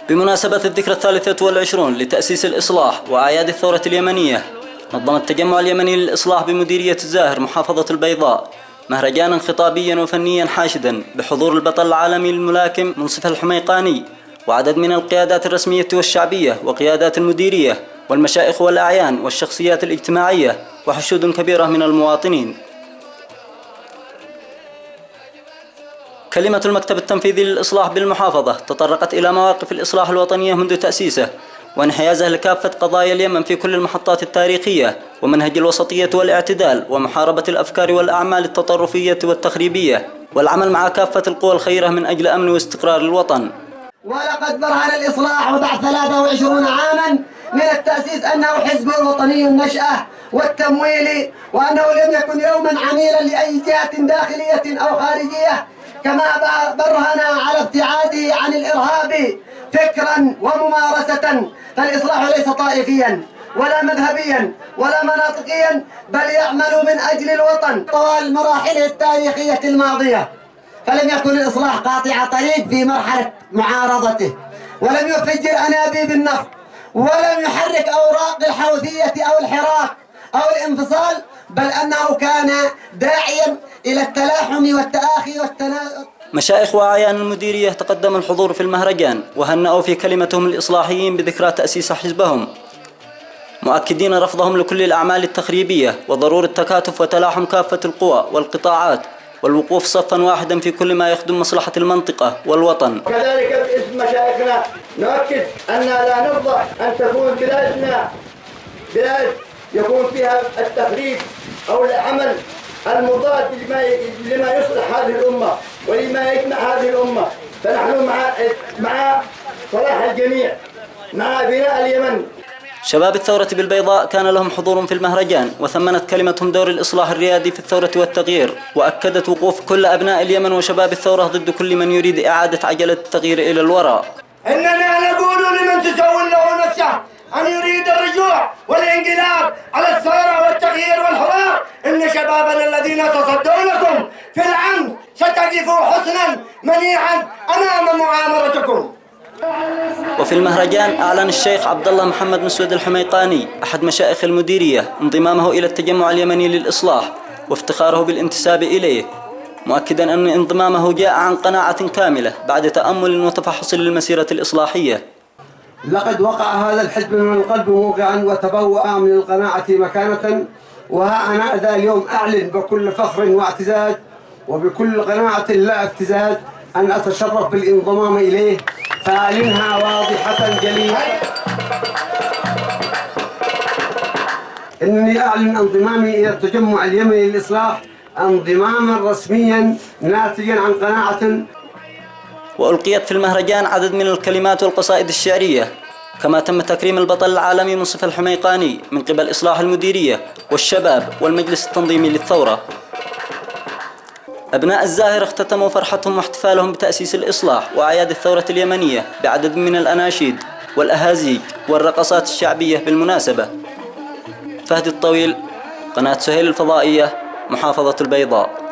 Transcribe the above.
بمناسبة الذكرى 23 لتأسيس الإصلاح وأعياد الثورة اليمنية، نظم التجمع اليمني للإصلاح بمديرية الزاهر محافظة البيضاء مهرجانا خطابيا وفنيا حاشدا بحضور البطل العالمي للملاكم منصف الحميقاني وعدد من القيادات الرسمية والشعبية وقيادات المديرية والمشايخ والأعيان والشخصيات الاجتماعية وحشود كبيرة من المواطنين. كلمة المكتب التنفيذي للإصلاح بالمحافظة تطرقت إلى مواقف الإصلاح الوطنية منذ تأسيسه وانحيازه لكافة قضايا اليمن في كل المحطات التاريخية ومنهج الوسطية والاعتدال ومحاربة الأفكار والأعمال التطرفية والتخريبية والعمل مع كافة القوى الخيرة من أجل أمن واستقرار الوطن. ولقد برهن الإصلاح بعد 23 عاما من التأسيس أنه حزب وطني النشأة والتمويل، وأنه لم يكن يوما عميلا لأي جهة داخلية أو خارجية، كما برهن على ابتعاده عن الإرهاب فكرا وممارسة. فالإصلاح ليس طائفيا ولا مذهبيا ولا مناطقيا، بل يعمل من أجل الوطن طوال مراحله التاريخية الماضية. فلم يكن الإصلاح قاطع طريق في مرحلة معارضته، ولم يفجر أنابيب النفط، ولم يحرك أوراق الحوثية أو الحراك أو الانفصال، بل أنه كان داعيا إلى التلاحم والتآخي والتنازل. مشايخ وأعيان المديرية تقدم الحضور في المهرجان وهنأوا في كلمتهم الإصلاحيين بذكرى تأسيس حزبهم، مؤكدين رفضهم لكل الأعمال التخريبية وضرورة تكاتف وتلاحم كافة القوى والقطاعات والوقوف صفا واحدا في كل ما يخدم مصلحة المنطقة والوطن. كذلك باسم مشايخنا نؤكد أننا لا نرضى أن تكون بلادنا بلاد يكون فيها التخريب أو العمل المضاد لما يصلح هذه الأمة ولما يجمع هذه الأمة. فنحن مع صلاح الجميع، مع بناء اليمن. شباب الثورة بالبيضاء كان لهم حضور في المهرجان وثمنت كلمتهم دور الإصلاح الريادي في الثورة والتغيير، وأكدت وقوف كل أبناء اليمن وشباب الثورة ضد كل من يريد إعادة عجلة التغيير إلى الوراء. إننا نقول لمن تسول له نفسه أن يريد الرجوع والانقلاب على الثورة والتغيير والحوار، إن شبابنا الذين تصدونكم في العنف ستقفوا حسنا منيعا أمام مؤامرتكم. وفي المهرجان أعلن الشيخ عبد الله محمد مسود الحميقاني أحد مشايخ المديرية انضمامه إلى التجمع اليمني للإصلاح وافتخاره بالانتساب إليه، مؤكدا أن انضمامه جاء عن قناعة كاملة بعد تأمل وتفحص للمسيرة الإصلاحية. لقد وقع هذا الحزب من القلب موقعا وتبوأ من القناعة مكانة، وها أنا ذا اليوم أعلن بكل فخر واعتزاز وبكل قناعة لا افتزاز أن أتشرف بالانضمام إليه، فأعلنها واضحة جلية. إنني أعلن انضمامي إلى التجمع اليمني للإصلاح انضماما رسميا ناتجا عن قناعة. وألقيت في المهرجان عدد من الكلمات والقصائد الشعرية، كما تم تكريم البطل العالمي منصف الحميقاني من قبل إصلاح المديرية والشباب والمجلس التنظيمي للثورة. أبناء الزاهر اختتموا فرحتهم واحتفالهم بتأسيس الإصلاح وأعياد الثورة اليمنية بعدد من الأناشيد والأهازيج والرقصات الشعبية بالمناسبة. فهد الطويل، قناة سهيل الفضائية، محافظة البيضاء.